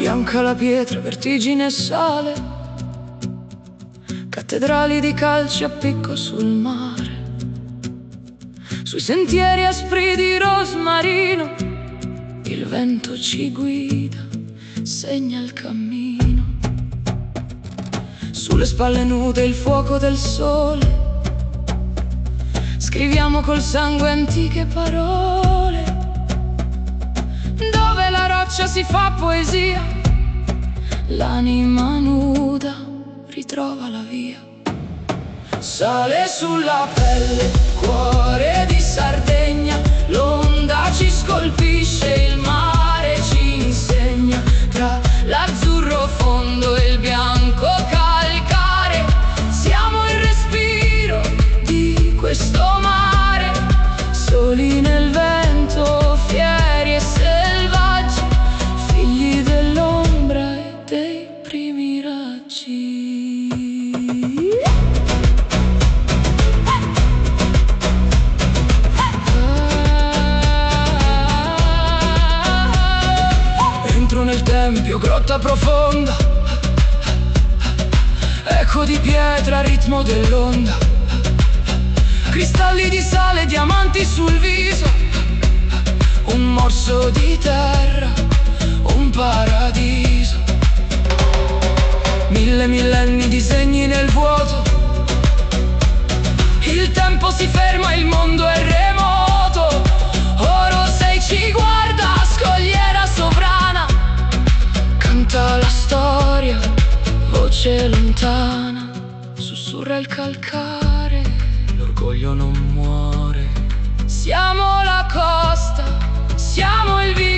bianca la pietra, vertigine e sale, cattedrali di calci a picco sul mare, sui sentieri aspri di rosmarino, il vento ci guida, segna il cammino, sulle spalle nude il fuoco del sole, scriviamo col sangue antiche parole, dove la roccia si fa poesia, l'anima nuda ritrova la via. Sale sulla pelle, cuore di Sardegna, l'onda ci scolpisce, il mare ci insegna, tra l'azzurro fondo e il bianco calcare, siamo il respiro di questo mare, soli nel vento, fieri e selvaggi, figli dell'ombra e dei primi raggi. Entro nel tempio, grotta profonda, eco di pietra, ritmo dell'onda, cristalli di sale, diamanti sul viso, un morso di terra, un paradiso, mille millenni disegni nel vuoto, il tempo si ferma, il mondo è remoto, oro sei ci guarda, scogliera sovrana, canta la storia, voce lontana, sussurra il calcare, l'orgoglio non muore. Siamo la costa, siamo il vino.